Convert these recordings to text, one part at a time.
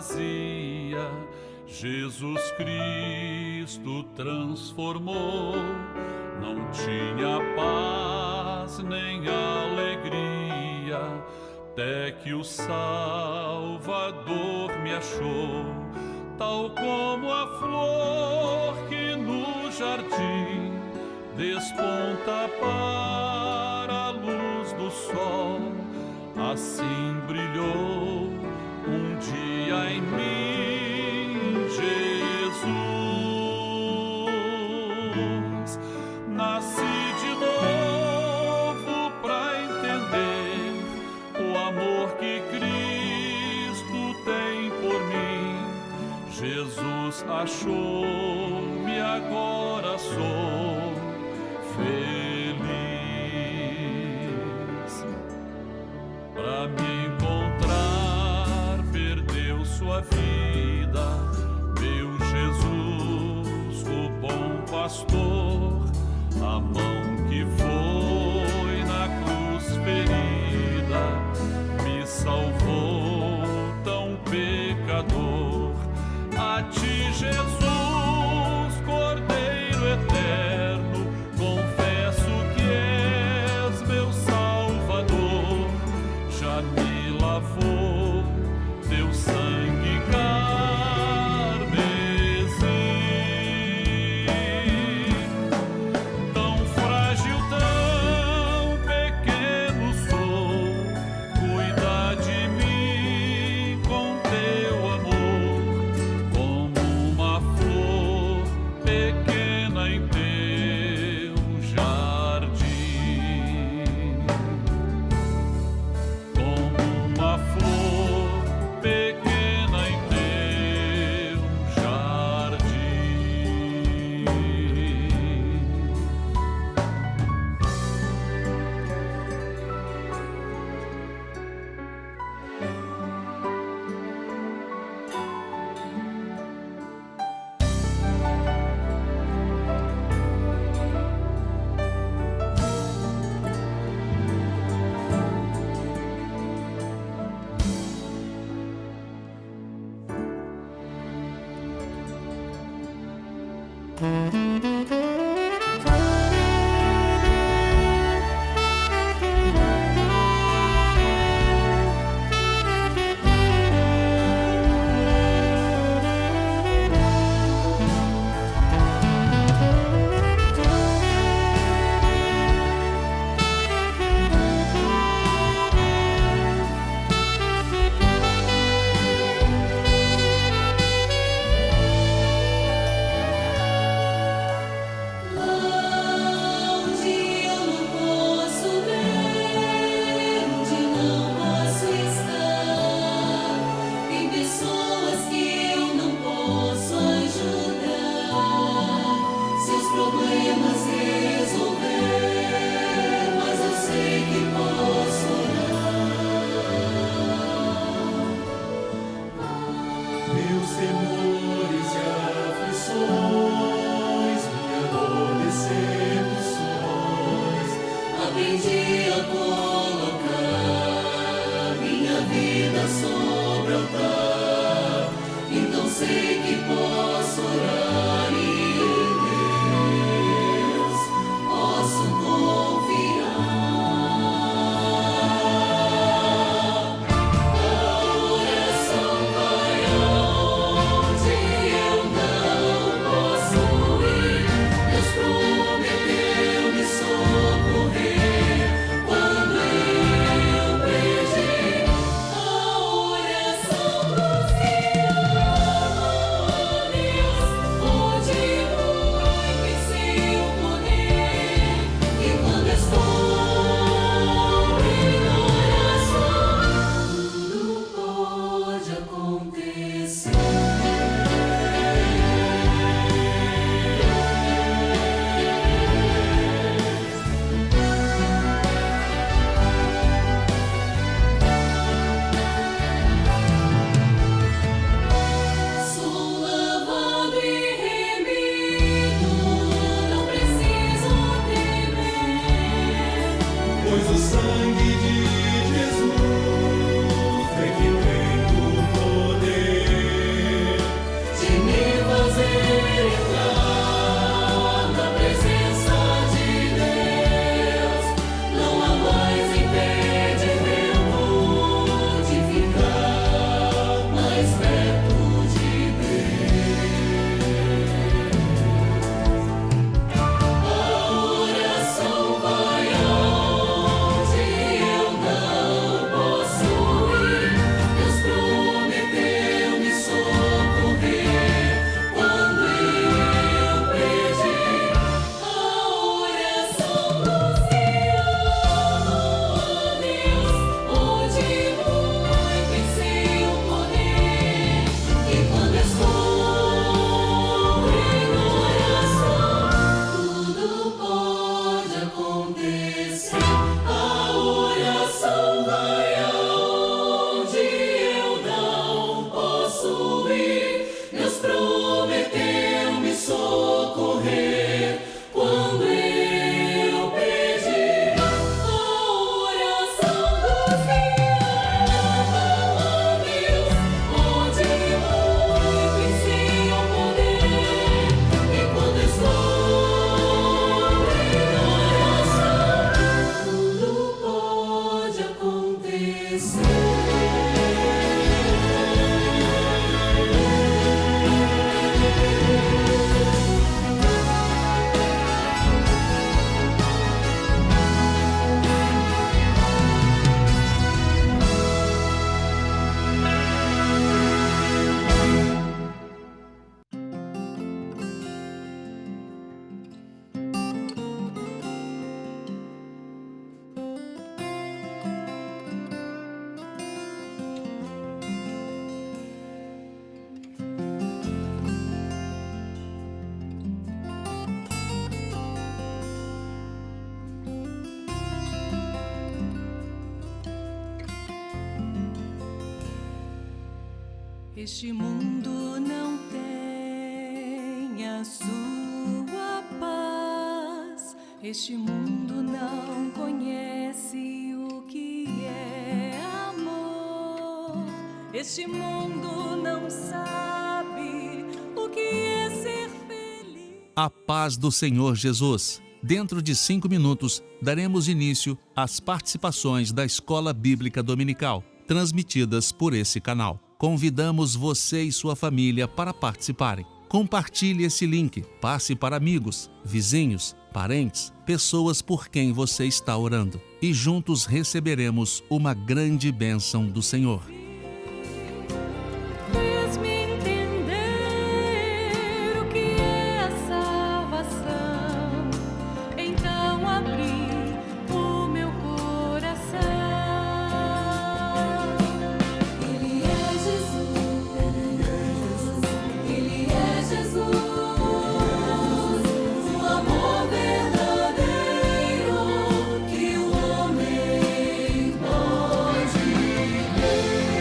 vazia, Jesus Cristo transformou. Não tinha paz nem alegria, até que o Salvador me achou. Tal como a flor que no jardim desponta para a luz do sol, assim brilhou um dia em mim Jesus. Nasci de novo para entender o amor que Cristo tem por mim. Jesus achou-me, agora sou feliz. Para me encontrar, perdeu sua vida, meu Jesus, o bom pastor. A mão que foi na cruz ferida me salvou, tão pecador. A ti, Jesus, Cordeiro eterno, confesso que és meu Salvador. Já me lavou teu sangue carmesim. Tão frágil, tão pequeno sou, cuida de mim com teu amor, como uma flor pequena em teu jardim. Como uma flor pequena em teu jardim. Meus temores e aflições, minha dor, decepções, aprendi a colocar minha vida sobre o altar. Então sei que posso orar e em Deus posso confiar. Pois o sangue de Jesus é que tem o poder. Este mundo não tem a sua paz. Este mundo não conhece o que é amor. Este mundo não sabe o que é ser feliz. A paz do Senhor Jesus. Dentro de 5 minutos, daremos início às participações da Escola Bíblica Dominical, transmitidas por esse canal. Convidamos você e sua família para participarem. Compartilhe esse link, passe para amigos, vizinhos, parentes, pessoas por quem você está orando. E juntos receberemos uma grande bênção do Senhor. Fez-me entender o que é a salvação. Então abri o meu coração. Ele é Jesus. Ele é Jesus. O amor verdadeiro que o homem pode ter.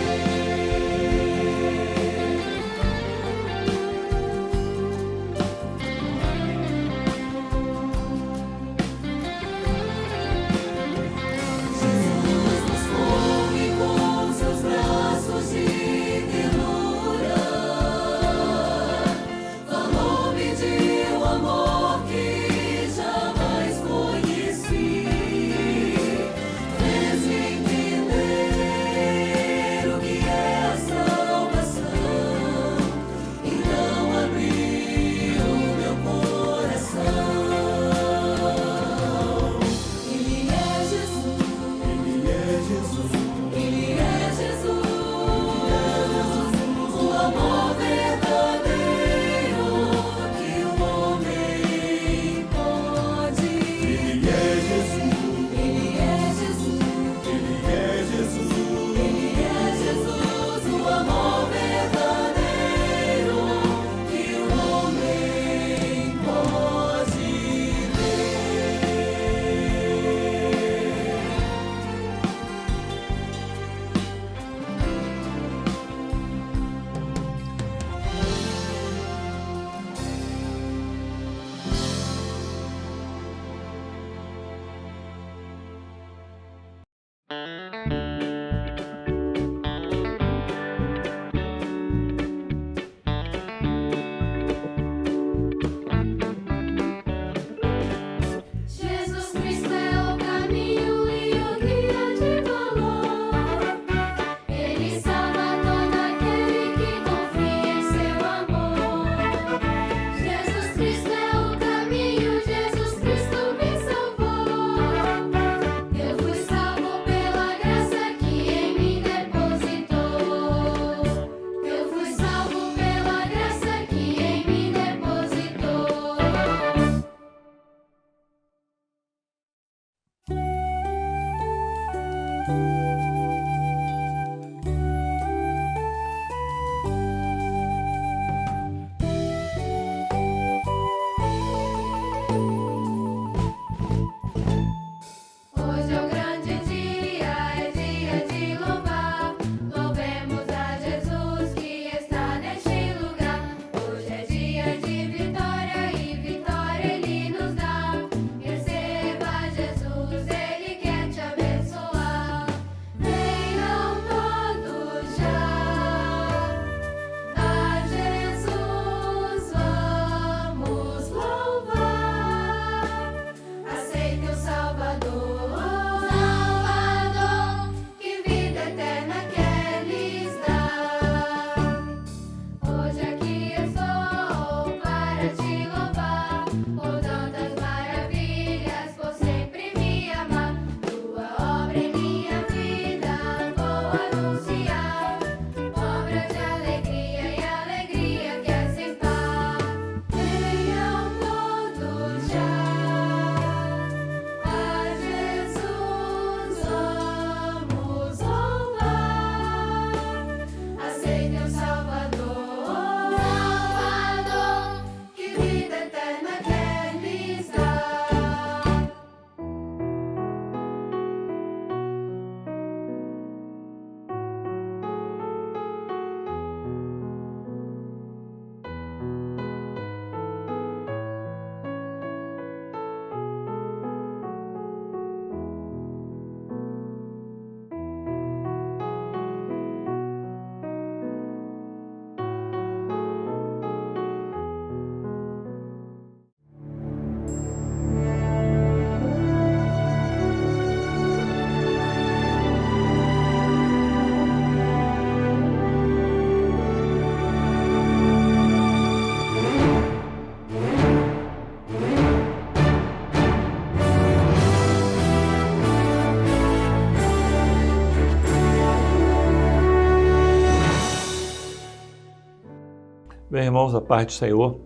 Bem, irmãos, a paz do Senhor,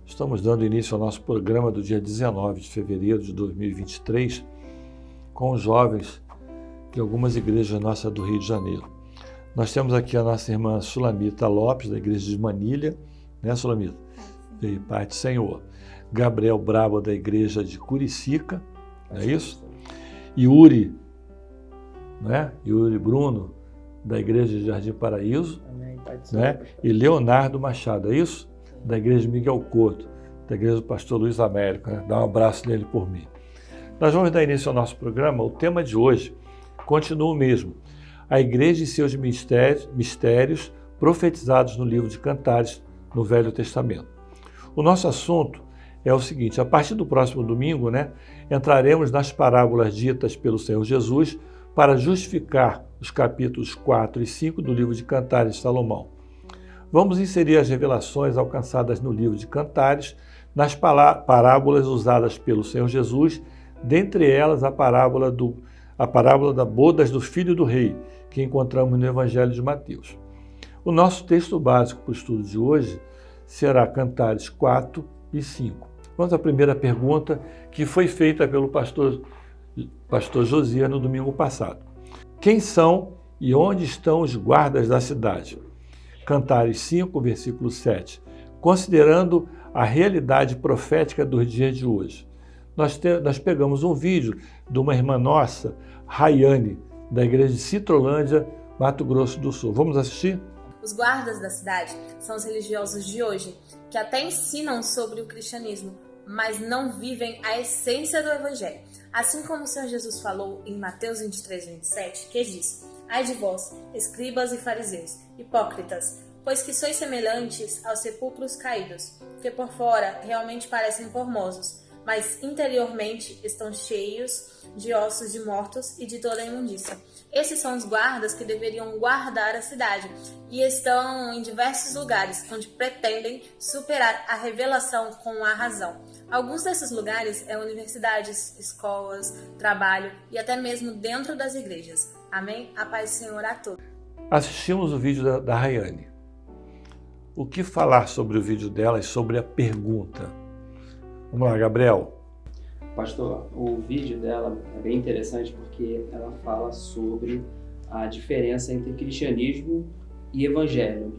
estamos dando início ao nosso programa do dia 19 de fevereiro de 2023 com os jovens de algumas igrejas nossas do Rio de Janeiro. Nós temos aqui a nossa irmã Sulamita Lopes, da igreja de Manilha, né, Sulamita? E paz do Senhor. Gabriel Brabo, da igreja de Curicica, não é isso? Yuri, né? Yuri Bruno, da igreja de Jardim Paraíso. Amém, Pai do Senhor. Né? E Leonardo Machado, é isso? Da igreja de Miguel Couto, da igreja do pastor Luiz Américo, né? Dá um abraço nele por mim. Nós vamos dar início ao nosso programa. O tema de hoje continua o mesmo: a igreja e seus mistérios profetizados no livro de Cantares, no Velho Testamento. O nosso assunto é o seguinte: a partir do próximo domingo, né, entraremos nas parábolas ditas pelo Senhor Jesus para justificar os capítulos 4 e 5 do livro de Cantares de Salomão. Vamos inserir as revelações alcançadas no livro de Cantares nas parábolas usadas pelo Senhor Jesus, dentre elas a parábola da bodas do filho do rei, que encontramos no Evangelho de Mateus. O nosso texto básico para o estudo de hoje será Cantares 4 e 5. Vamos à primeira pergunta, que foi feita pelo pastor Josias no domingo passado. Quem são e onde estão os guardas da cidade? Cantares 5, versículo 7. Considerando a realidade profética dos dias de hoje. Nós pegamos um vídeo de uma irmã nossa, Rayane, da igreja de Citrolândia, Mato Grosso do Sul. Vamos assistir? Os guardas da cidade são os religiosos de hoje, que até ensinam sobre o cristianismo, mas não vivem a essência do evangelho. Assim como o Senhor Jesus falou em Mateus 23, 27, que diz: ai de vós, escribas e fariseus, hipócritas, pois que sois semelhantes aos sepulcros caídos, que por fora realmente parecem formosos, mas interiormente estão cheios de ossos de mortos e de toda a imundícia. Esses são os guardas que deveriam guardar a cidade e estão em diversos lugares onde pretendem superar a revelação com a razão. Alguns desses lugares são universidades, escolas, trabalho e até mesmo dentro das igrejas. Amém? A paz do Senhor a todos. Assistimos o vídeo da Rayane. O que falar sobre o vídeo dela e sobre a pergunta? Vamos lá, Gabriel. Pastor, o vídeo dela é bem interessante porque ela fala sobre a diferença entre cristianismo e evangelho.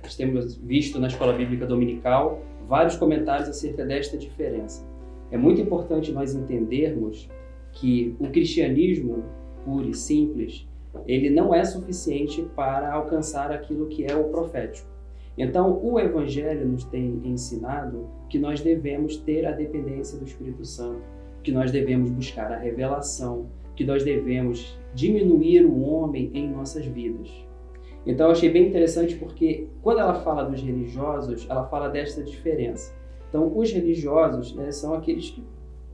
Nós temos visto na Escola Bíblica Dominical vários comentários acerca desta diferença. É muito importante nós entendermos que o cristianismo puro e simples, ele não é suficiente para alcançar aquilo que é o profético. Então, o Evangelho nos tem ensinado que nós devemos ter a dependência do Espírito Santo, que nós devemos buscar a revelação, que nós devemos diminuir o homem em nossas vidas. Então, eu achei bem interessante porque, quando ela fala dos religiosos, ela fala desta diferença. Então, os religiosos, né, são aqueles que...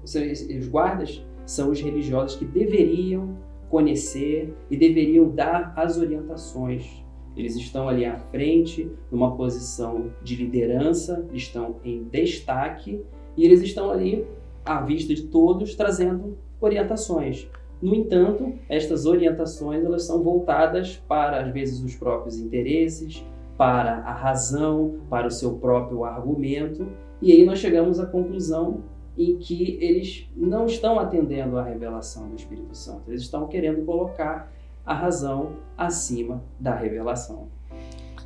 Os guardas são os religiosos que deveriam conhecer e deveriam dar as orientações. Eles estão ali à frente, numa posição de liderança, estão em destaque e eles estão ali à vista de todos, trazendo orientações. No entanto, estas orientações elas são voltadas para, às vezes, os próprios interesses, para a razão, para o seu próprio argumento, e aí nós chegamos à conclusão em que eles não estão atendendo à revelação do Espírito Santo, eles estão querendo colocar a razão acima da revelação.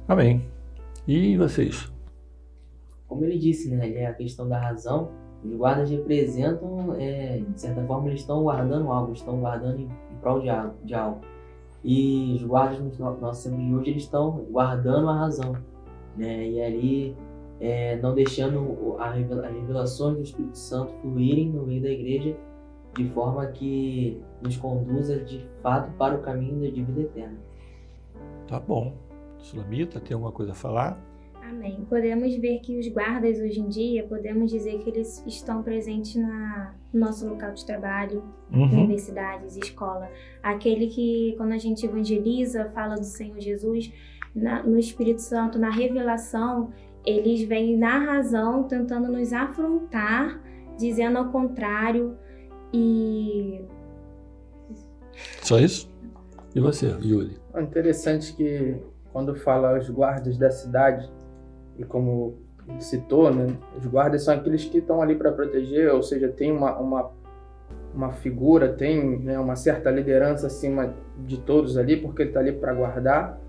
Amém. E vocês? Como ele disse, né, a questão da razão, os guardas representam, de certa forma, eles estão guardando algo, estão guardando em prol de algo. E os guardas no nosso tempo de hoje, eles estão guardando a razão, né, e ali não deixando as revelações do Espírito Santo fluírem no meio da igreja, de forma que nos conduza de fato para o caminho de vida eterna. Tá bom. Sulamita, tem alguma coisa a falar? Amém. Podemos ver que os guardas hoje em dia, podemos dizer que eles estão presentes no nosso local de trabalho, universidades, escola. Aquele que, quando a gente evangeliza, fala do Senhor Jesus, no Espírito Santo, na revelação, eles vêm na razão, tentando nos afrontar, dizendo ao contrário. E... Só isso? E você, Yuri? É interessante que quando fala os guardas da cidade, E como ele citou, né, os guardas são aqueles que estão ali para proteger, ou seja, tem uma figura, tem, né, uma certa liderança acima de todos ali, porque ele está ali para guardar.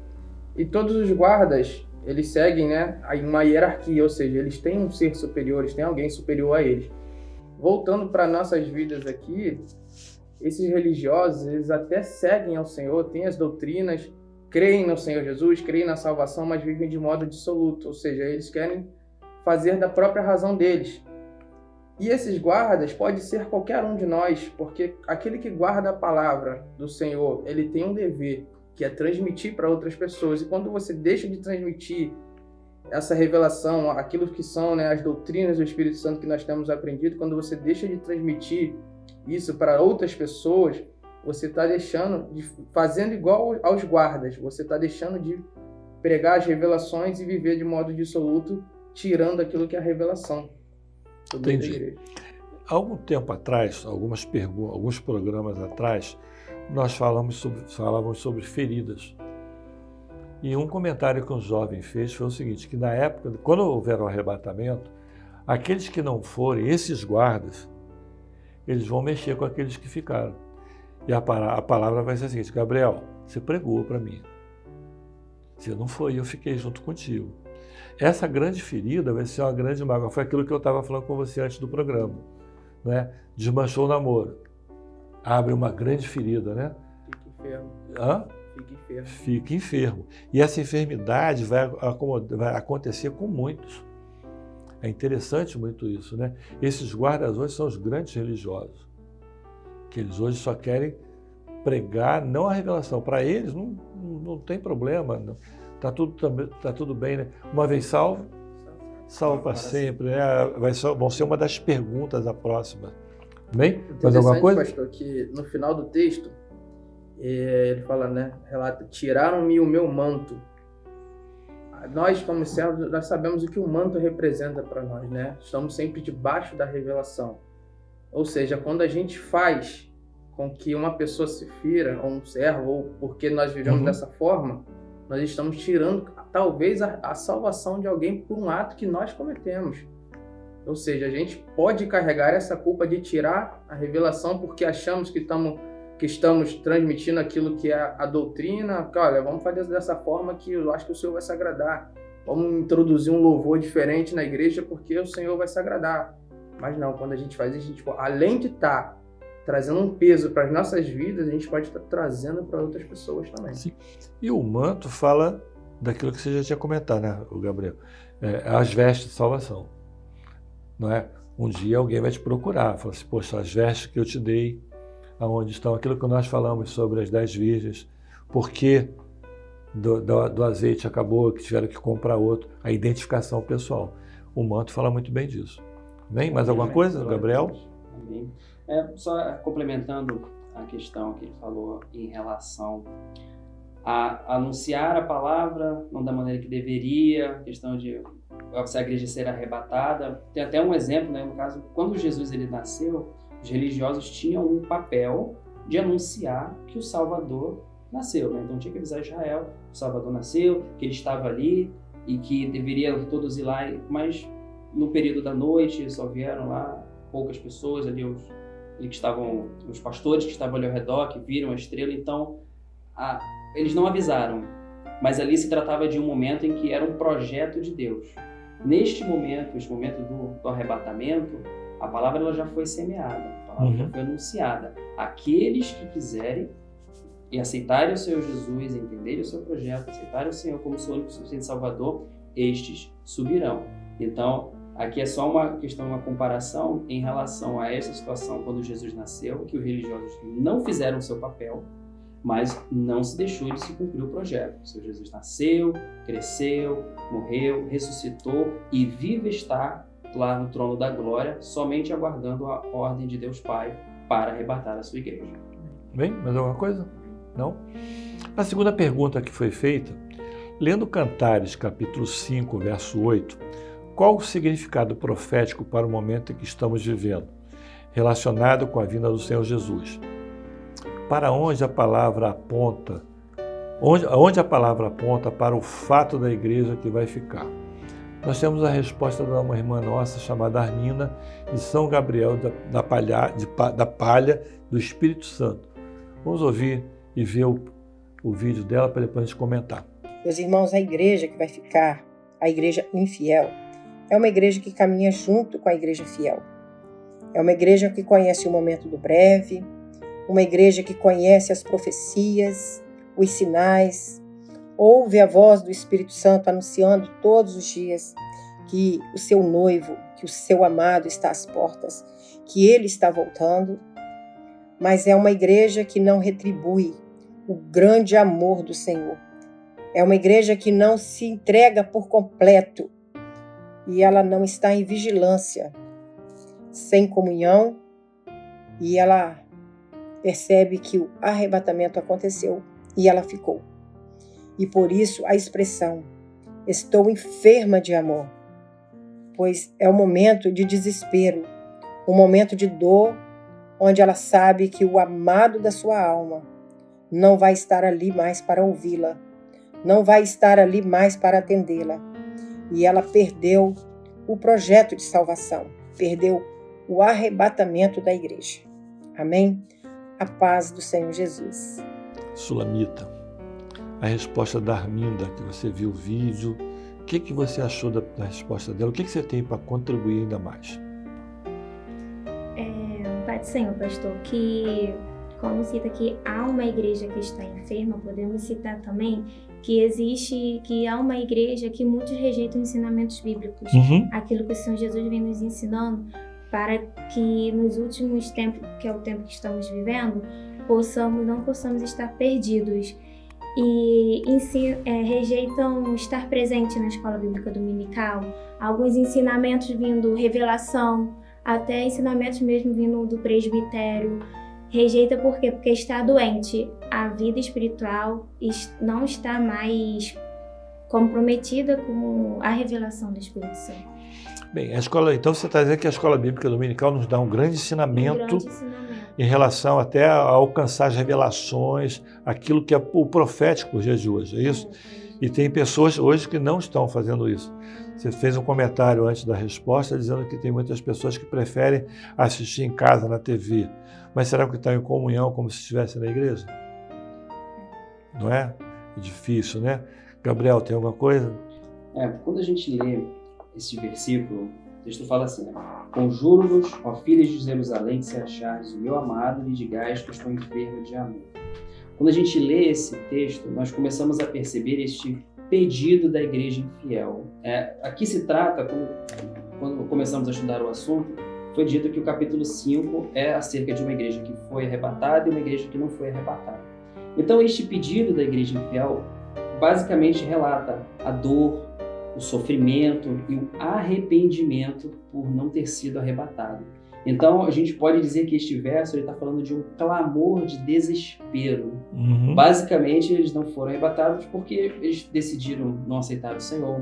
E todos os guardas, eles seguem, né, uma hierarquia, ou seja, eles têm um ser superior, eles têm alguém superior a eles. Voltando para nossas vidas aqui, esses religiosos, eles até seguem ao Senhor, têm as doutrinas, creem no Senhor Jesus, creem na salvação, mas vivem de modo dissoluto, ou seja, eles querem fazer da própria razão deles. E esses guardas pode ser qualquer um de nós, porque aquele que guarda a palavra do Senhor, ele tem um dever, que é transmitir para outras pessoas. E quando você deixa de transmitir essa revelação, aquilo que são, né, as doutrinas do Espírito Santo que nós temos aprendido, quando você deixa de transmitir isso para outras pessoas, você está fazendo igual aos guardas, você está deixando de pregar as revelações e viver de modo dissoluto, tirando aquilo que é a revelação. Entendi. Há algum tempo atrás, alguns programas atrás, nós falávamos sobre feridas. E um comentário que um jovem fez foi o seguinte, que na época, quando houver o arrebatamento, aqueles que não forem, esses guardas, eles vão mexer com aqueles que ficaram. E a palavra vai ser a seguinte: Gabriel, você pregou para mim. Você não foi, eu fiquei junto contigo. Essa grande ferida vai ser uma grande mágoa. Foi aquilo que eu estava falando com você antes do programa, né? Desmanchou o namoro. Abre uma grande ferida, né? Fica enfermo. Hã? Fica enfermo. Fica enfermo. E essa enfermidade vai acontecer com muitos. É interessante muito isso, né? Esses guardas hoje são os grandes religiosos, que eles hoje só querem pregar, não a revelação. Para eles não tem problema, está tudo bem, né? Uma vez salvo, salvo para sempre. Né? Vão ser uma das perguntas da próxima. Bem? Mais alguma coisa? Pastor, que no final do texto, ele fala, né? Relata, tiraram-me o meu manto. Nós, como servos, nós sabemos o que o manto representa para nós, né? Estamos sempre debaixo da revelação. Ou seja, quando a gente faz com que uma pessoa se fira, ou um servo, ou porque nós vivemos dessa forma, nós estamos tirando, talvez, a salvação de alguém por um ato que nós cometemos. Ou seja, a gente pode carregar essa culpa de tirar a revelação porque achamos que estamos transmitindo aquilo que é a doutrina, que, olha, vamos fazer dessa forma que eu acho que o Senhor vai se agradar. Vamos introduzir um louvor diferente na igreja porque o Senhor vai se agradar. Mas não, quando a gente faz isso, além de estar trazendo um peso para as nossas vidas, a gente pode estar trazendo para outras pessoas também. Sim. E o manto fala daquilo que você já tinha comentado, né, o Gabriel? As vestes de salvação. Não é? Um dia alguém vai te procurar, fala assim, poxa, as vestes que eu te dei, aonde estão? Aquilo que nós falamos sobre as 10 virgens, por que do azeite acabou, que tiveram que comprar outro, a identificação pessoal. O manto fala muito bem disso. Bem, mais alguma coisa, Gabriel? Amém. Só complementando a questão que ele falou em relação a anunciar a palavra, não da maneira que deveria, a questão de se a igreja ser arrebatada. Tem até um exemplo, né, no caso, quando Jesus ele nasceu, os religiosos tinham um papel de anunciar que o Salvador nasceu, né? Então tinha que avisar Israel, o Salvador nasceu, que ele estava ali e que deveriam todos ir lá, mas no período da noite só vieram lá poucas pessoas ali, os pastores que estavam ali ao redor, que viram a estrela, então eles não avisaram, mas ali se tratava de um momento em que era um projeto de Deus. Neste momento do arrebatamento, a palavra ela já foi semeada, a palavra já foi anunciada. Aqueles que quiserem e aceitarem o Senhor Jesus, entenderem o seu projeto, aceitarem o Senhor como seu único suficiente Salvador, estes subirão. Então, aqui é só uma questão, uma comparação em relação a essa situação quando Jesus nasceu, que os religiosos não fizeram o seu papel, mas não se deixou de se cumprir o projeto. O Senhor Jesus nasceu, cresceu, morreu, ressuscitou e vive está lá no trono da glória, somente aguardando a ordem de Deus Pai para arrebatar a sua igreja. Bem, mais alguma coisa? Não? A segunda pergunta que foi feita, lendo Cantares, capítulo 5, verso 8, qual o significado profético para o momento em que estamos vivendo, relacionado com a vinda do Senhor Jesus? Para onde a palavra aponta? Onde a palavra aponta para o fato da igreja que vai ficar? nós temos a resposta de uma irmã nossa chamada Armina, de São Gabriel da Palha, do Espírito Santo. Vamos ouvir e ver o vídeo dela para depois a gente comentar. Meus irmãos, a igreja que vai ficar, a igreja infiel, é uma igreja que caminha junto com a igreja fiel. É uma igreja que conhece o momento do breve, uma igreja que conhece as profecias, os sinais, ouve a voz do Espírito Santo anunciando todos os dias que o seu noivo, que o seu amado está às portas, que ele está voltando, mas é uma igreja que não retribui o grande amor do Senhor. É uma igreja que não se entrega por completo e ela não está em vigilância, sem comunhão, e ela percebe que o arrebatamento aconteceu e ela ficou. E por isso a expressão, estou enferma de amor, pois é um momento de desespero, um momento de dor, onde ela sabe que o amado da sua alma não vai estar ali mais para ouvi-la, não vai estar ali mais para atendê-la. E ela perdeu o projeto de salvação, perdeu o arrebatamento da igreja. Amém? A paz do Senhor Jesus. Sulamita, a resposta da Arminda, que você viu o vídeo, o que você achou da resposta dela? O que você tem para contribuir ainda mais? Pai do Senhor, pastor, que como cita que há uma igreja que está enferma, podemos citar também que há uma igreja que muitos rejeitam ensinamentos bíblicos. Aquilo que o Senhor Jesus vem nos ensinando para que nos últimos tempos, que é o tempo que estamos vivendo, não possamos estar perdidos. E rejeitam estar presente na escola bíblica dominical, alguns ensinamentos vindo revelação, até ensinamentos mesmo vindo do presbitério. Rejeita por quê? Porque está doente. A vida espiritual não está mais comprometida com a revelação do Espírito Santo. Bem, então você está dizendo que a escola bíblica dominical nos dá um grande ensinamento em relação até a alcançar as revelações, aquilo que é o profético nos dias de hoje, é isso? E tem pessoas hoje que não estão fazendo isso. Você fez um comentário antes da resposta dizendo que tem muitas pessoas que preferem assistir em casa, na TV. Mas será que estão em comunhão como se estivesse na igreja? Não é? É difícil, né? Gabriel, tem alguma coisa? Quando a gente lê esse versículo, o texto fala assim, conjuro-vos, ó filhas de Jerusalém, que se achardes o meu amado, lhe digais que eu estou enfermo de amor. Quando a gente lê esse texto, nós começamos a perceber este pedido da igreja infiel. Aqui se trata, quando começamos a estudar o assunto, foi dito que o capítulo 5 é acerca de uma igreja que foi arrebatada e uma igreja que não foi arrebatada. Então, este pedido da igreja infiel basicamente relata a dor, o sofrimento e o arrependimento por não ter sido arrebatado. Então, a gente pode dizer que este verso está falando de um clamor de desespero. Basicamente, eles não foram arrebatados porque eles decidiram não aceitar o Senhor,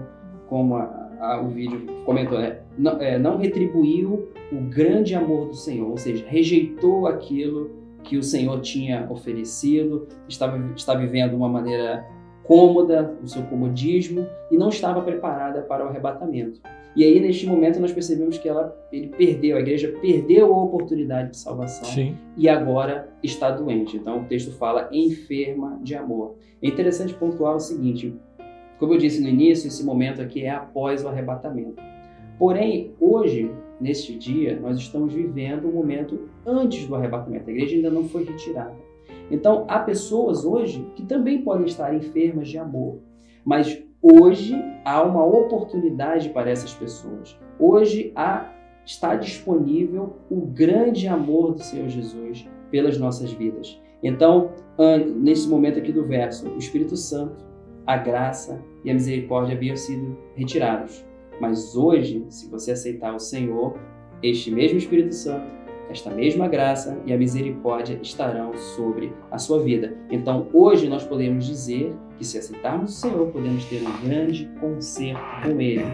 como o vídeo comentou, não retribuiu o grande amor do Senhor, ou seja, rejeitou aquilo que o Senhor tinha oferecido, está vivendo de uma maneira cômoda, o seu comodismo, e não estava preparada para o arrebatamento. E aí, neste momento, nós percebemos que a igreja perdeu a oportunidade de salvação. Sim. E agora está doente. Então, o texto fala enferma de amor. É interessante pontuar o seguinte, como eu disse no início, esse momento aqui é após o arrebatamento. Porém, hoje, neste dia, nós estamos vivendo um momento antes do arrebatamento. A igreja ainda não foi retirada. Então, há pessoas hoje que também podem estar enfermas de amor, mas hoje há uma oportunidade para essas pessoas. Hoje está disponível o grande amor do Senhor Jesus pelas nossas vidas. Então, nesse momento aqui do verso, o Espírito Santo, a graça e a misericórdia haviam sido retirados. Mas hoje, se você aceitar o Senhor, este mesmo Espírito Santo, esta mesma graça e a misericórdia estarão sobre a sua vida. Então, hoje nós podemos dizer que se aceitarmos o Senhor, podemos ter um grande concerto com Ele.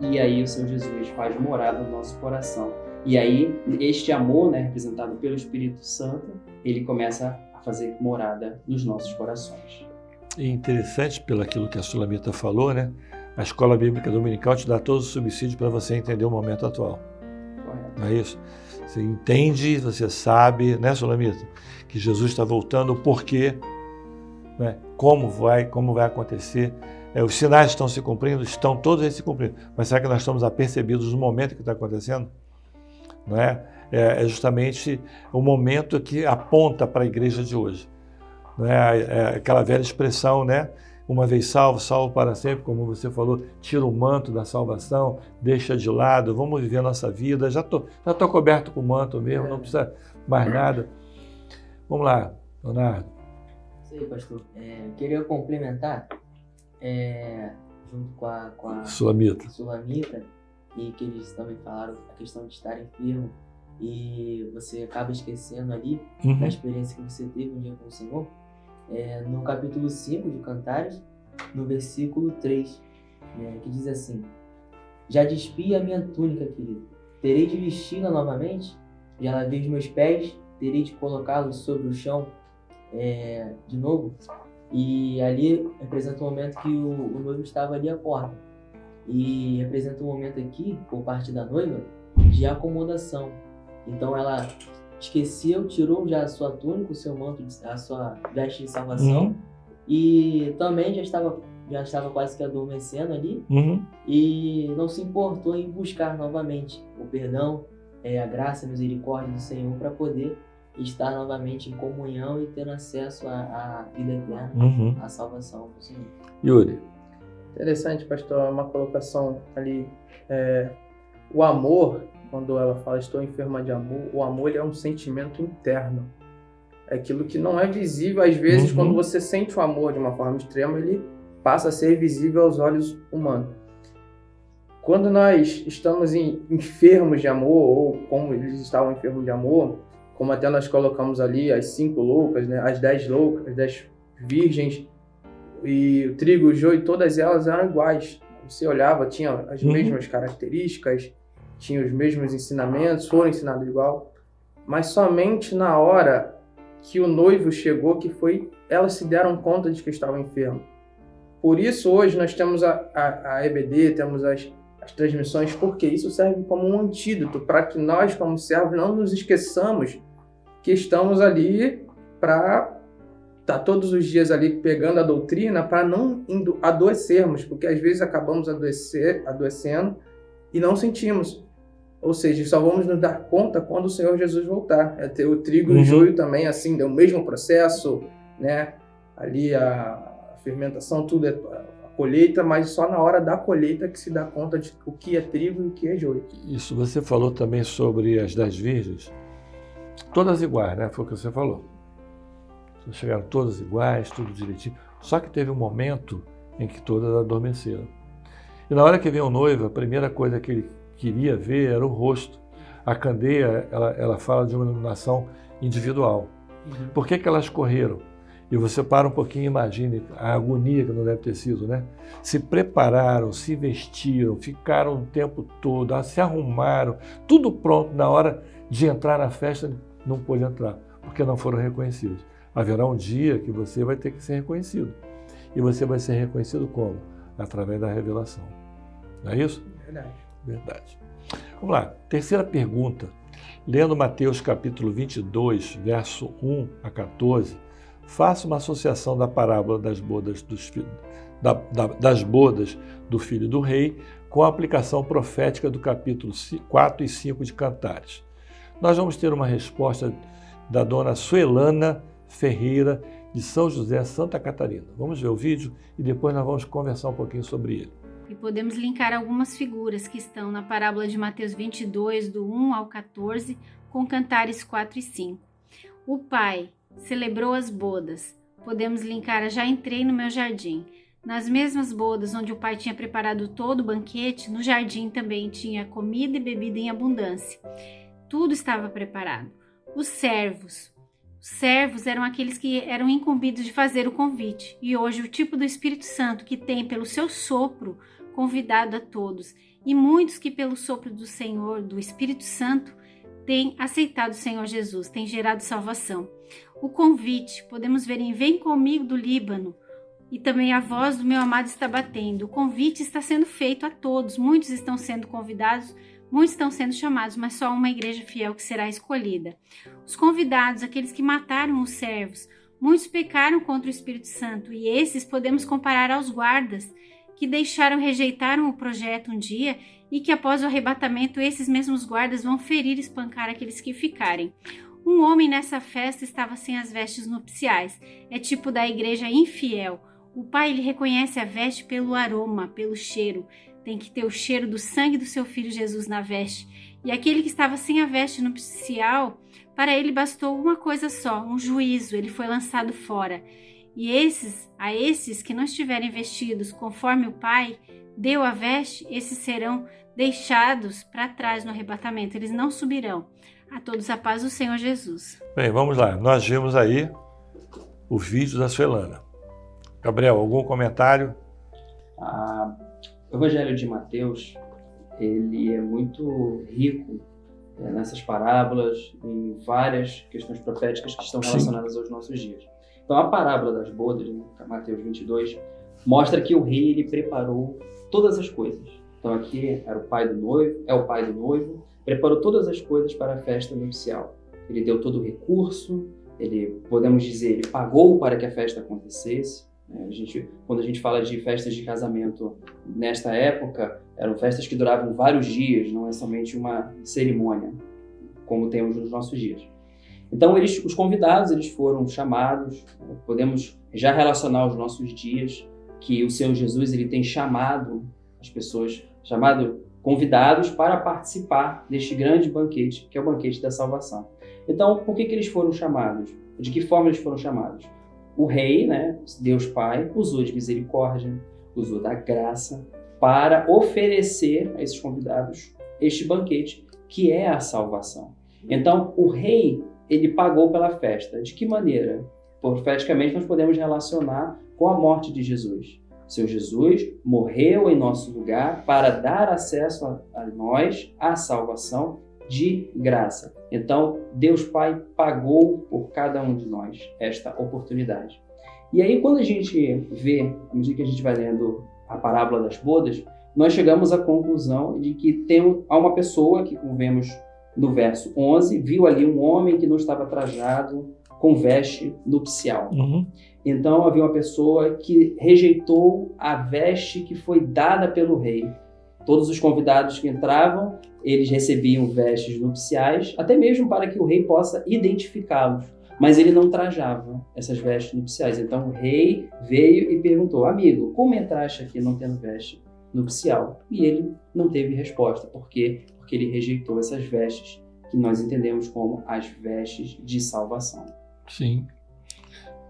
E aí o Senhor Jesus faz morada no nosso coração. E aí, este amor, representado pelo Espírito Santo, ele começa a fazer morada nos nossos corações. E interessante, pelo aquilo que a Sulamita falou, A escola bíblica dominical te dá todos os subsídios para você entender o momento atual. Correto. Não é isso? Você entende, você sabe, né, Sulamita, que Jesus está voltando, o porquê, né, como vai acontecer. Os sinais estão se cumprindo, estão todos eles se cumprindo. Mas será que nós estamos apercebidos do momento que está acontecendo? Não é? É justamente o momento que aponta para a igreja de hoje. Não é aquela velha expressão, né? Uma vez salvo, salvo para sempre, como você falou, tira o manto da salvação, deixa de lado, vamos viver a nossa vida, já tô coberto com o manto mesmo, não precisa mais nada. Vamos lá, Leonardo. Isso aí, pastor. Queria complementar, junto com a Sulamita, e que eles também falaram a questão de estar enfermo, e você acaba esquecendo ali da experiência que você teve um dia com o Senhor. No capítulo 5 de Cantares, no versículo 3, que diz assim: já despi a minha túnica, querido, terei de vesti-la novamente, já lavei os meus pés, terei de colocá-los sobre o chão de novo. E ali representa um momento que o noivo estava ali à porta, e representa um momento aqui, por parte da noiva, de acomodação. Então ela esqueceu, tirou já a sua túnica, o seu manto, a sua veste de salvação, e também já estava quase que adormecendo ali, e não se importou em buscar novamente o perdão, a graça, a misericórdia do Senhor, para poder estar novamente em comunhão e ter acesso à vida eterna, à salvação do Senhor. Yuri. Interessante, pastor, uma colocação ali. O amor, quando ela fala estou enferma de amor, o amor ele é um sentimento interno. É aquilo que não é visível. Às vezes, quando você sente o amor de uma forma extrema, ele passa a ser visível aos olhos humanos. Quando nós estamos enfermos de amor, ou como eles estavam enfermos de amor, como até nós colocamos ali as 5 loucas, né? As 10 loucas, as 10 virgens, e o trigo, o joio, todas elas eram iguais. Você olhava, tinha as mesmas características, tinha os mesmos ensinamentos, foram ensinados igual, mas somente na hora que o noivo chegou, elas se deram conta de que estavam enfermas. Por isso hoje nós temos a EBD, temos as transmissões, porque isso serve como um antídoto para que nós, como servos, não nos esqueçamos que estamos ali para estar todos os dias ali pegando a doutrina, para não adoecermos, porque às vezes acabamos adoecendo e não sentimos. Ou seja, só vamos nos dar conta quando o Senhor Jesus voltar. O trigo e o joio também, assim, é o mesmo processo, né? Ali a fermentação, tudo a colheita, mas só na hora da colheita que se dá conta de o que é trigo e o que é joio. Isso, você falou também sobre as 10 virgens, todas iguais, né? Foi o que você falou. Chegaram todas iguais, tudo direitinho. Só que teve um momento em que todas adormeceram. E na hora que veio o noivo, a primeira coisa que ele queria ver era o rosto. A candeia, ela fala de uma iluminação individual. Por que elas correram? E você para um pouquinho e imagine a agonia que não deve ter sido, né? Se prepararam, se vestiram, ficaram o tempo todo, se arrumaram, tudo pronto. Na hora de entrar na festa, não pôde entrar, porque não foram reconhecidos. Haverá um dia que você vai ter que ser reconhecido. E você vai ser reconhecido como? Através da revelação. Não é isso? Verdade. Vamos lá. Terceira pergunta. Lendo Mateus capítulo 22, verso 1 a 14, faça uma associação da parábola das bodas do filho do rei com a aplicação profética do capítulo 4 e 5 de Cantares. Nós vamos ter uma resposta da dona Suelana Ferreira, de São José, Santa Catarina. Vamos ver o vídeo e depois nós vamos conversar um pouquinho sobre ele. E podemos linkar algumas figuras que estão na parábola de Mateus 22, do 1 ao 14, com Cantares 4 e 5. O pai celebrou as bodas. Podemos linkar a Já entrei no meu jardim. Nas mesmas bodas onde o pai tinha preparado todo o banquete, no jardim também tinha comida e bebida em abundância. Tudo estava preparado. Os servos eram aqueles que eram incumbidos de fazer o convite. E hoje o tipo do Espírito Santo que tem pelo seu sopro convidado a todos. E muitos que pelo sopro do Senhor, do Espírito Santo, têm aceitado o Senhor Jesus, têm gerado salvação. O convite, podemos ver em Vem Comigo do Líbano, e também a voz do meu amado está batendo. O convite está sendo feito a todos. Muitos estão sendo convidados, muitos estão sendo chamados, mas só uma igreja fiel que será escolhida. Os convidados, aqueles que mataram os servos, muitos pecaram contra o Espírito Santo, e esses podemos comparar aos guardas que rejeitaram o projeto um dia e que após o arrebatamento esses mesmos guardas vão ferir e espancar aqueles que ficarem. Um homem nessa festa estava sem as vestes nupciais. É tipo da igreja infiel. O pai ele reconhece a veste pelo aroma, pelo cheiro. Tem que ter o cheiro do sangue do seu filho Jesus na veste. E aquele que estava sem a veste nupcial, para ele bastou uma coisa só, um juízo. Ele foi lançado fora. E a esses que não estiverem vestidos conforme o pai deu a veste, esses serão deixados para trás no arrebatamento. Eles não subirão. A todos a paz do Senhor Jesus. Bem, vamos lá. Nós vimos aí o vídeo da Suelana. Gabriel, algum comentário? O Evangelho de Mateus, ele é muito rico nessas parábolas, em várias questões proféticas que estão relacionadas aos nossos dias. Então, a parábola das bodas, em Mateus 22, mostra que o rei ele preparou todas as coisas. Então, aqui era o pai do noivo, preparou todas as coisas para a festa nupcial. Ele deu todo o recurso, podemos dizer, ele pagou para que a festa acontecesse. Quando a gente fala de festas de casamento nesta época, eram festas que duravam vários dias, não é somente uma cerimônia, como temos nos nossos dias. Então, os convidados eles foram chamados, podemos já relacionar os nossos dias, que o Senhor Jesus ele tem chamado as pessoas, convidados para participar deste grande banquete, que é o banquete da salvação. Então, por que eles foram chamados? De que forma eles foram chamados? O rei, Deus Pai, usou de misericórdia, usou da graça para oferecer a esses convidados este banquete, que é a salvação. Então, o rei, ele pagou pela festa. De que maneira? Profeticamente, nós podemos relacionar com a morte de Jesus. O Senhor Jesus morreu em nosso lugar para dar acesso a nós à salvação de graça. Então, Deus Pai pagou por cada um de nós esta oportunidade. E aí, quando a gente vê, à medida que a gente vai lendo a parábola das bodas, nós chegamos à conclusão de que há uma pessoa que, como vemos no verso 11, viu ali um homem que não estava trajado com veste nupcial. Então, havia uma pessoa que rejeitou a veste que foi dada pelo rei. Todos os convidados que entravam, eles recebiam vestes nupciais, até mesmo para que o rei possa identificá-los. Mas ele não trajava essas vestes nupciais. Então, o rei veio e perguntou: amigo, como entraste aqui não tendo veste nupcial? E ele não teve resposta. Por quê? Porque ele rejeitou essas vestes que nós entendemos como as vestes de salvação. Sim.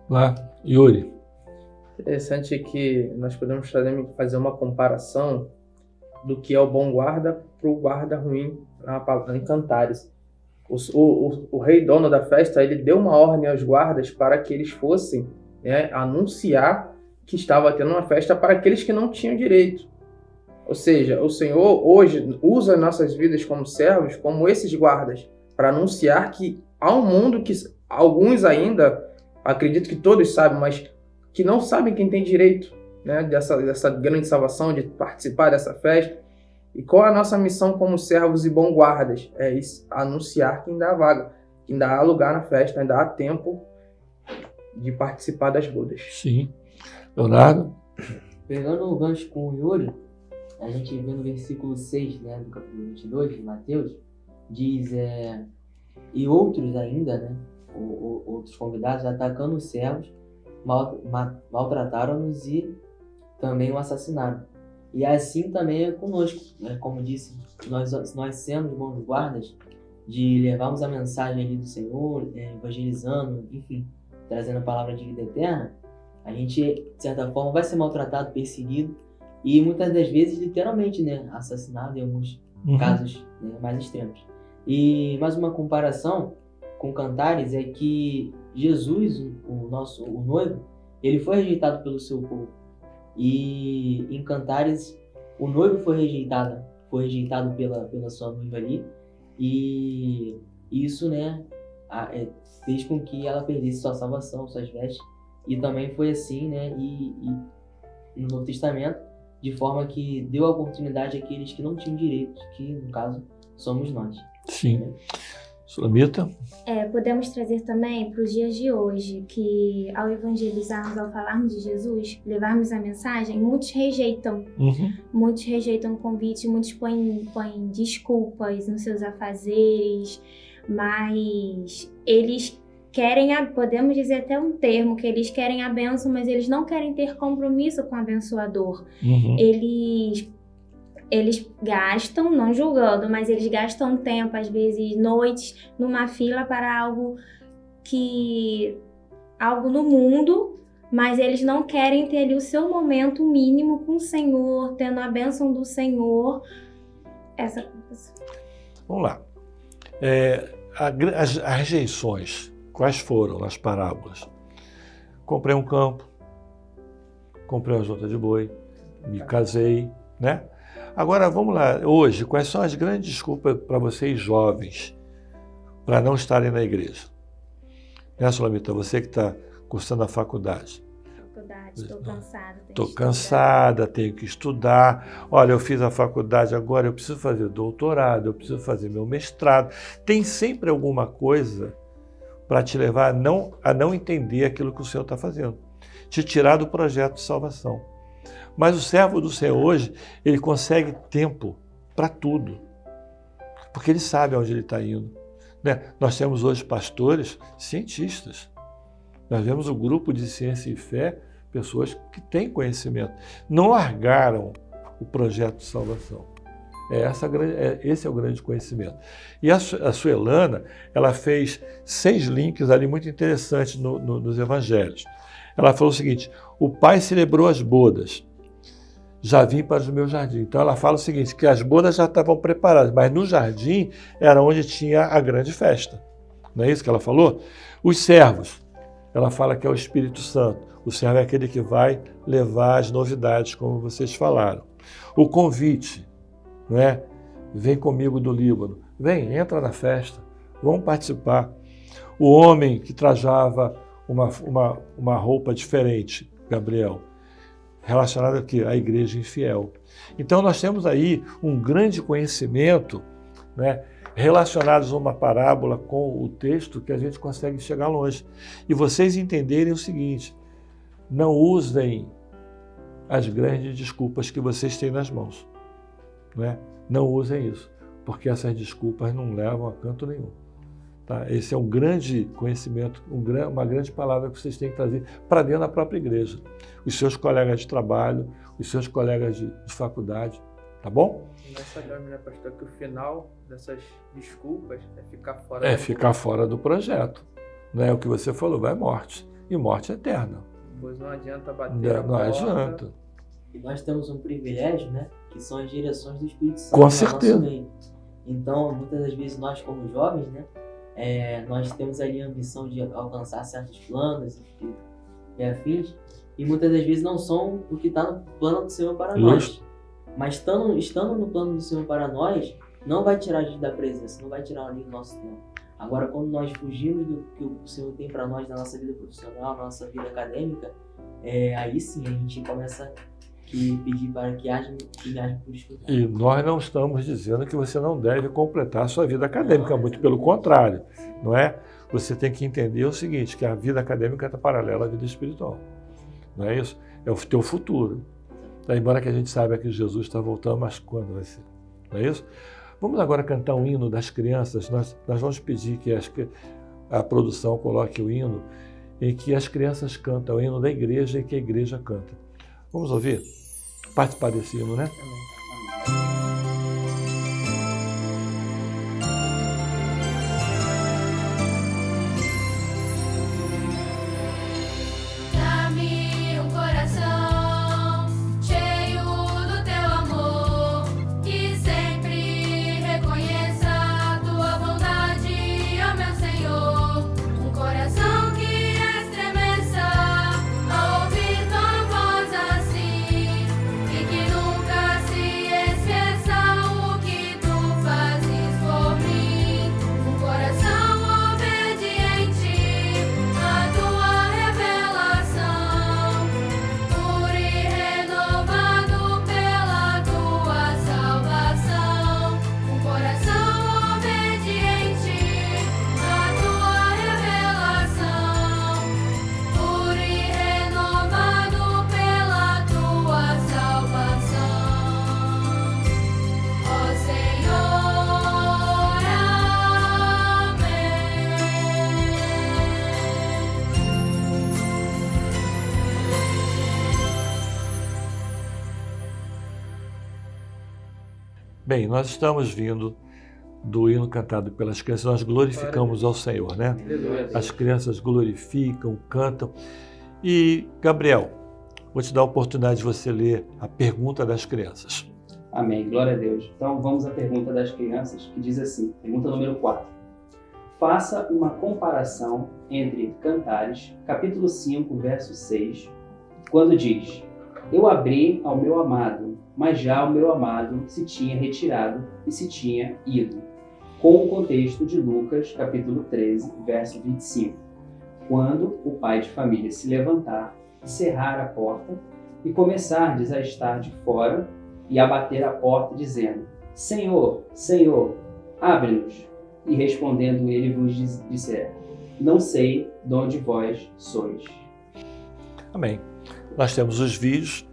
Lá, Yuri. Interessante que nós podemos fazer uma comparação do que é o bom guarda para o guarda ruim em Cantares. O rei dono da festa, ele deu uma ordem aos guardas para que eles fossem anunciar que estava tendo uma festa para aqueles que não tinham direito. Ou seja, o Senhor hoje usa nossas vidas como servos, como esses guardas, para anunciar que há um mundo que alguns ainda, acredito que todos sabem, mas que não sabem quem tem direito, dessa grande salvação, de participar dessa festa. E qual é a nossa missão como servos e bom guardas? É isso, anunciar que ainda há vaga, que ainda há lugar na festa, ainda há tempo de participar das bodas. Sim. Leonardo? Pegando o gancho com o Yuri, a gente vê no versículo 6, do capítulo 22 de Mateus, diz, e outros ainda, outros convidados, atacando os servos, maltrataram-nos e também o assassinaram. E assim também é conosco, como disse, nós sendo bons guardas, de levarmos a mensagem ali do Senhor, evangelizando, enfim, trazendo a palavra de vida eterna, a gente, de certa forma, vai ser maltratado, perseguido e muitas das vezes, literalmente, assassinado em alguns casos mais extremos. E mais uma comparação com Cantares é que Jesus, o noivo, ele foi rejeitado pelo seu povo. E em Cantares, o noivo foi rejeitado pela sua noiva ali. E isso, fez com que ela perdesse sua salvação, suas vestes, E também foi assim, né? E no Novo Testamento, de forma que deu a oportunidade àqueles que não tinham direito, que no caso somos nós. Sim. Sulamita? Podemos trazer também para os dias de hoje que ao evangelizarmos, ao falarmos de Jesus, levarmos a mensagem, muitos rejeitam. Muitos rejeitam o convite, muitos põem desculpas nos seus afazeres, mas eles querem, podemos dizer até um termo, que eles querem a bênção, mas eles não querem ter compromisso com o abençoador. Eles gastam, não julgando, mas eles gastam tempo, às vezes noites, numa fila para algo no mundo, mas eles não querem ter ali o seu momento mínimo com o Senhor, tendo a bênção do Senhor. Vamos lá. As rejeições, quais foram nas parábolas? Comprei um campo, comprei uma junta de boi, me casei, né? Agora, vamos lá, hoje, quais são as grandes desculpas para vocês jovens para não estarem na igreja? Né, Sulamita, você que está cursando a faculdade. Estou cansada. Estou cansada, tenho que estudar. Olha, eu fiz a faculdade agora, eu preciso fazer doutorado, eu preciso fazer meu mestrado. Tem sempre alguma coisa para te levar a não entender aquilo que o Senhor está fazendo. Te tirar do projeto de salvação. Mas o servo do Senhor hoje, ele consegue tempo para tudo, porque ele sabe aonde ele está indo. Né? Nós temos hoje pastores, cientistas. Nós vemos o grupo de Ciência e Fé, pessoas que têm conhecimento. Não largaram o projeto de salvação. Esse é o grande conhecimento. E a Suelana, ela fez 6 links ali muito interessantes nos evangelhos. Ela falou o seguinte: o pai celebrou as bodas, já vim para o meu jardim. Então ela fala o seguinte, que as bodas já estavam preparadas, mas no jardim era onde tinha a grande festa. Não é isso que ela falou? Os servos, ela fala que é o Espírito Santo. O servo é aquele que vai levar as novidades, como vocês falaram. O convite, não é? Vem comigo do Líbano. Vem, entra na festa, vamos participar. O homem que trajava uma roupa diferente, Gabriel, relacionado aqui à igreja infiel. Então nós temos aí um grande conhecimento, né, relacionados a uma parábola com o texto que a gente consegue chegar longe. E vocês entenderem o seguinte: não usem as grandes desculpas que vocês têm nas mãos. Né? Não usem isso, porque essas desculpas não levam a canto nenhum. Tá? Esse é um grande conhecimento, uma grande palavra que vocês têm que trazer para dentro da própria igreja. Os seus colegas de trabalho, os seus colegas de faculdade, tá bom? Nós sabemos, né, pastor, que o final dessas desculpas é ficar fora fora do projeto. Né? O que você falou, vai morte. E morte eterna. Pois não adianta bater a Não porta. adianta. E nós temos um privilégio, né, que são as direções do Espírito Santo. Com certeza. Nosso meio. Então, muitas das vezes, nós como jovens, né, nós temos ali a ambição de alcançar certos planos e afins, e muitas das vezes não são o que está no plano do Senhor para nós. Mas estando no plano do Senhor para nós, não vai tirar a gente da presença, não vai tirar ali do nosso tempo. Agora, quando nós fugimos do que o Senhor tem para nós na nossa vida profissional, na nossa vida acadêmica, aí sim a gente começa a pedir para que haja por escutar. E nós não estamos dizendo que você não deve completar a sua vida acadêmica, muito pelo contrário, não é? Você tem que entender o seguinte, que a vida acadêmica está paralela à vida espiritual, não é isso? É o teu futuro. Embora que a gente saiba que Jesus está voltando, mas quando vai ser? Não é isso? Vamos agora cantar um hino das crianças. Nós vamos pedir que a produção coloque o hino em que as crianças cantam, o hino da igreja e que a igreja canta. Vamos ouvir? Participar desse hino, né? Dá-me um coração cheio do teu amor, que sempre reconheça tua bondade, ó meu Senhor. Um coração que estremeça ao ouvir tua voz assim, e que nunca se Bem, nós estamos vindo do hino cantado pelas crianças, nós glorificamos ao Senhor, né? As crianças glorificam, cantam. E, Gabriel, vou te dar a oportunidade de você ler a pergunta das crianças. Amém, glória a Deus. Então vamos à pergunta das crianças, que diz assim, pergunta número 4. Faça uma comparação entre Cantares, capítulo 5, verso 6, quando diz: Eu abri ao meu amado, mas já o meu amado se tinha retirado e se tinha ido, com o contexto de Lucas, capítulo 13, verso 25, quando o pai de família se levantar e cerrar a porta e começardes a estar de fora e a bater a porta, dizendo: Senhor, Senhor, abre-nos. E respondendo ele vos disser: Não sei de onde vós sois. Amém. Nós temos os vídeos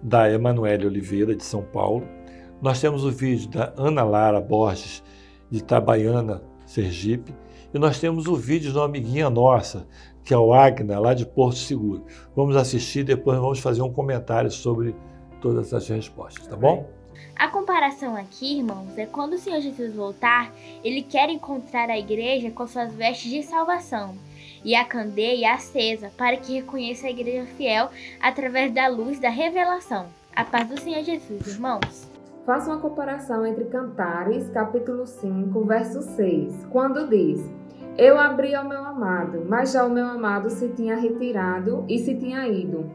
da Emanuele Oliveira, de São Paulo. Nós temos o vídeo da Ana Lara Borges, de Itabaiana, Sergipe. E nós temos o vídeo de uma amiguinha nossa, que é o Agna, lá de Porto Seguro. Vamos assistir e depois vamos fazer um comentário sobre todas as respostas, tá bom? A comparação aqui, irmãos, é quando o Senhor Jesus voltar, ele quer encontrar a igreja com suas vestes de salvação e a candeia acesa, para que reconheça a igreja fiel através da luz da revelação. A paz do Senhor Jesus, irmãos. Faça uma comparação entre Cantares, capítulo 5, verso 6, quando diz: Eu abri ao meu amado, mas já o meu amado se tinha retirado e se tinha ido.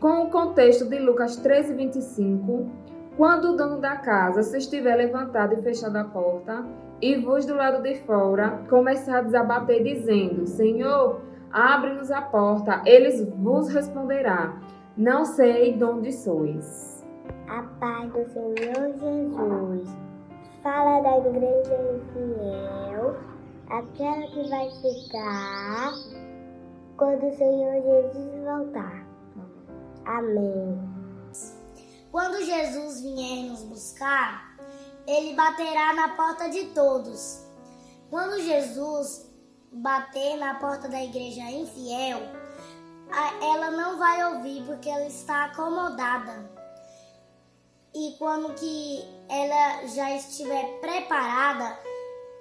Com o contexto de Lucas 13, 25, quando o dono da casa se estiver levantado e fechado a porta, e vos do lado de fora começardes a bater, dizendo: Senhor, abre-nos a porta, eles vos responderá: Não sei de onde sois. A paz do Senhor Jesus. Fala da igreja fiel, aquela que vai ficar quando o Senhor Jesus voltar. Amém. Quando Jesus vier nos buscar, ele baterá na porta de todos. Quando Jesus bater na porta da igreja infiel, ela não vai ouvir porque ela está acomodada. E quando que ela já estiver preparada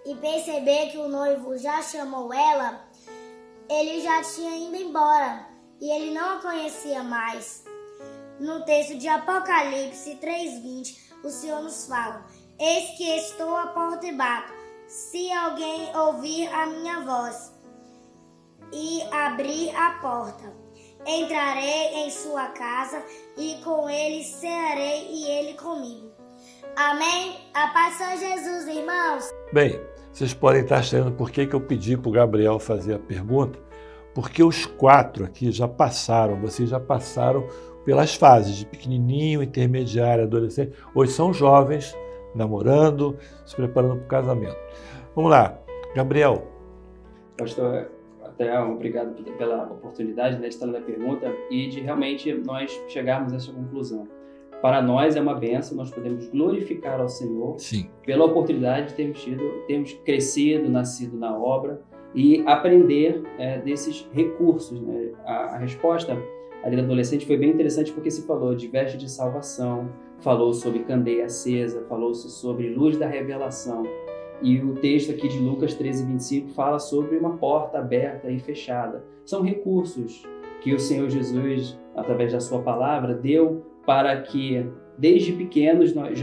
e perceber que o noivo já chamou ela, ele já tinha ido embora e ele não a conhecia mais. No texto de Apocalipse 3:20, o Senhor nos fala: Eis que estou à porta e bato. Se alguém ouvir a minha voz e abrir a porta, entrarei em sua casa e com ele cearei e ele comigo. Amém? A paz de Jesus, irmãos. Bem, vocês podem estar achando por que eu pedi para o Gabriel fazer a pergunta, porque os 4 aqui já passaram, vocês já passaram pelas fases de pequenininho, intermediário, adolescente. Hoje são jovens, namorando, se preparando para o casamento. Vamos lá, Gabriel. Pastor, até obrigado pela oportunidade, né, de estar na pergunta e de realmente nós chegarmos a essa conclusão. Para nós é uma bênção, nós podemos glorificar ao Senhor. Sim. Pela oportunidade de termos crescido, nascido na obra e aprender desses recursos, né? A resposta ali da adolescente foi bem interessante porque se falou de veste de salvação, falou sobre candeia acesa, falou sobre luz da revelação. E o texto aqui de Lucas 13:25 fala sobre uma porta aberta e fechada. São recursos que o Senhor Jesus, através da sua palavra, deu para que, desde pequenos, nós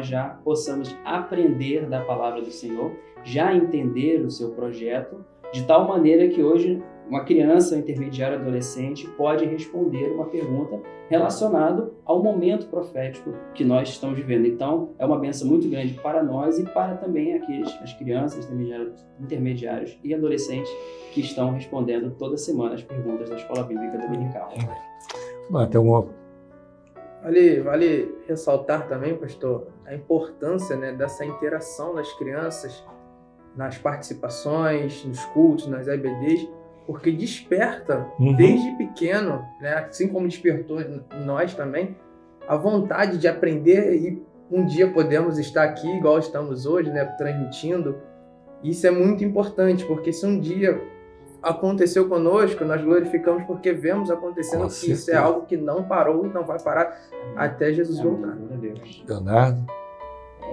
já possamos aprender da palavra do Senhor, já entender o seu projeto, de tal maneira que hoje uma criança, intermediária, adolescente pode responder uma pergunta relacionada ao momento profético que nós estamos vivendo. Então, é uma bênção muito grande para nós e para também as crianças, intermediários e adolescentes que estão respondendo toda semana as perguntas da Escola Bíblica Dominical. Vale ressaltar também, pastor, a importância, né, dessa interação das crianças nas participações, nos cultos, nas EBDs, porque desperta desde pequeno, né, assim como despertou nós também, a vontade de aprender e um dia podemos estar aqui igual estamos hoje, né, transmitindo. Isso é muito importante, porque se um dia aconteceu conosco, nós glorificamos porque vemos acontecendo que isso é algo que não parou e não vai parar até Jesus voltar. Leonardo?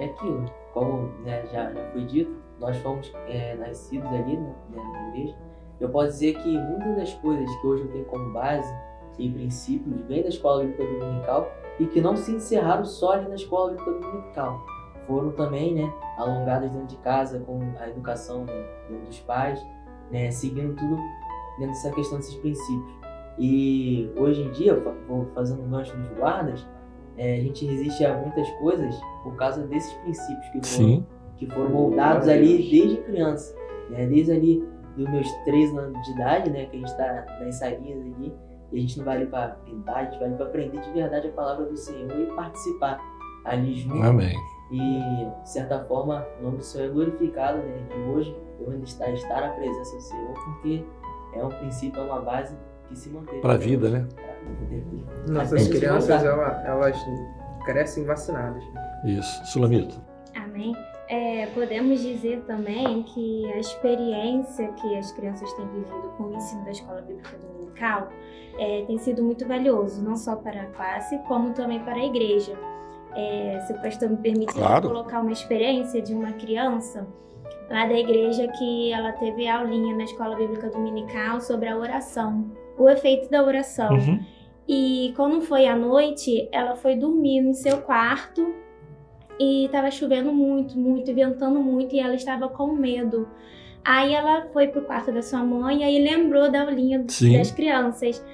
é aquilo, como né, já foi dito, nós fomos nascidos ali na igreja. Eu posso dizer que muitas das coisas que hoje eu tenho como base e princípios vêm da escola bíblica dominical e que não se encerraram só ali na escola bíblica dominical. Foram também, né, alongadas dentro de casa com a educação, né, dos pais, né, seguindo tudo dentro dessa questão desses princípios. E hoje em dia, vou fazendo um gancho dos guardas, a gente resiste a muitas coisas por causa desses princípios que foram moldados ali desde criança, né, desde ali dos meus 3 anos de idade, né, que a gente está nas salinhas ali, e a gente não vai ali para pintar, a gente vai ali para aprender de verdade a palavra do Senhor e participar ali junto. Amém. E, de certa forma, o nome do Senhor é glorificado, né, de hoje eu ainda estar na presença do Senhor, porque é um princípio, é uma base que se mantém. Para a vida, né? Nossas crianças, elas crescem vacinadas. Isso. Sulamita. Amém. Podemos dizer também que a experiência que as crianças têm vivido com o ensino da Escola Bíblica Dominical tem sido muito valioso, não só para a classe, como também para a igreja. Se o pastor me permite colocar uma experiência de uma criança lá da igreja que ela teve aulinha na Escola Bíblica Dominical sobre a oração, o efeito da oração. Uhum. E quando foi à noite, ela foi dormir no seu quarto e estava chovendo muito, ventando muito, e ela estava com medo. Aí ela foi pro quarto da sua mãe, aí lembrou da aulinha das crianças.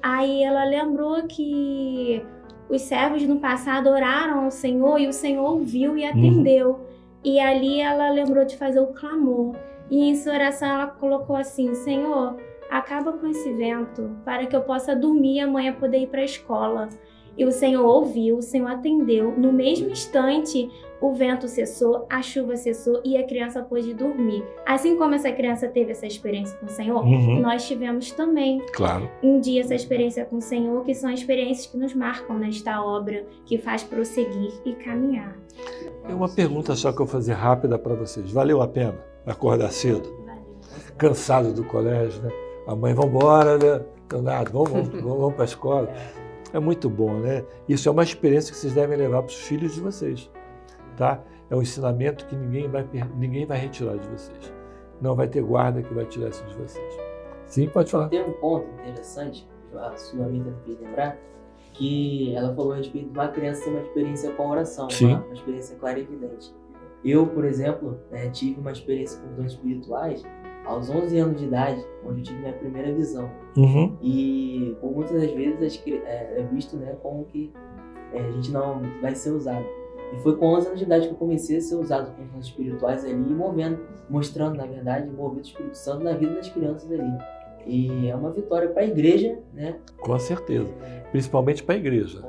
Aí ela lembrou que os servos no passado oraram ao Senhor e o Senhor ouviu e atendeu. E ali ela lembrou de fazer o clamor. E em sua oração ela colocou assim: Senhor, acaba com esse vento para que eu possa dormir e amanhã poder ir para a escola. E o Senhor ouviu, o Senhor atendeu. No mesmo instante, o vento cessou, a chuva cessou e a criança pôde dormir. Assim como essa criança teve essa experiência com o Senhor, nós tivemos também um dia essa experiência com o Senhor, que são experiências que nos marcam nesta obra, que faz prosseguir e caminhar. É uma pergunta só que eu vou fazer rápida para vocês. Valeu a pena acordar cedo? Cansado do colégio, né? A mãe, vamos embora, né? Leonardo, vamos para a escola. É muito bom, né? Isso é uma experiência que vocês devem levar para os filhos de vocês, tá? É um ensinamento que ninguém vai retirar de vocês. Não vai ter guarda que vai tirar isso de vocês. Sim, pode falar. Tem um ponto interessante, a Sulamita fez lembrar, que ela falou a respeito de uma criança ter uma experiência com a oração, uma experiência clara e evidente. Eu, por exemplo, tive uma experiência com dons espirituais aos 11 anos de idade, onde eu tive minha primeira visão. E por muitas das vezes é visto, né, como que a gente não vai ser usado. E foi com 11 anos de idade que eu comecei a ser usado com dons espirituais ali e mostrando, na verdade, movendo o Espírito Santo na vida das crianças ali. E é uma vitória para a igreja, né? Com certeza. Principalmente para a igreja.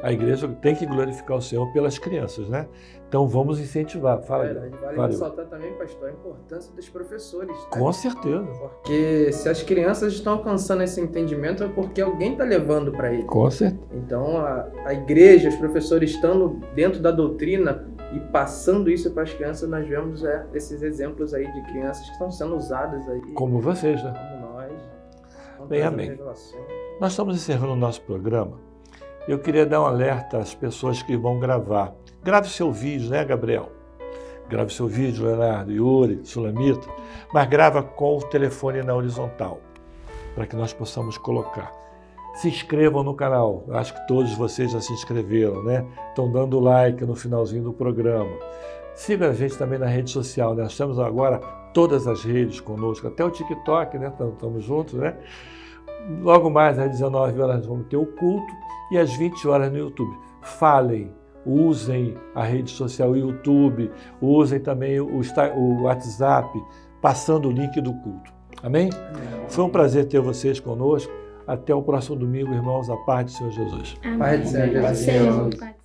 A igreja tem que glorificar o Senhor pelas crianças, né? Então vamos incentivar. Fala aí. Vale ressaltar também, pastor, a importância dos professores. Né? Com certeza. Porque se as crianças estão alcançando esse entendimento é porque alguém está levando para eles. Com certeza. Então a igreja, os professores estando dentro da doutrina e passando isso para as crianças, nós vemos esses exemplos aí de crianças que estão sendo usadas aí. Como vocês, né? Como nós. Bem, amém. Nós estamos encerrando o nosso programa. Eu queria dar um alerta às pessoas que vão gravar. Grave seu vídeo, né, Gabriel? Grave seu vídeo, Leonardo, Yuri, Sulamita, mas grava com o telefone na horizontal, para que nós possamos colocar. Se inscrevam no canal. Acho que todos vocês já se inscreveram, né? Estão dando like no finalzinho do programa. Siga a gente também na rede social, né? Nós temos agora todas as redes conosco, até o TikTok, né? Estamos juntos, né? Logo mais, às 19 horas, vamos ter o culto e às 20 horas no YouTube. Falem, usem a rede social, o YouTube, usem também o WhatsApp, passando o link do culto. Amém? Foi um prazer ter vocês conosco. Até o próximo domingo, irmãos, a paz do Senhor Jesus. Amém. Paz do Senhor Jesus.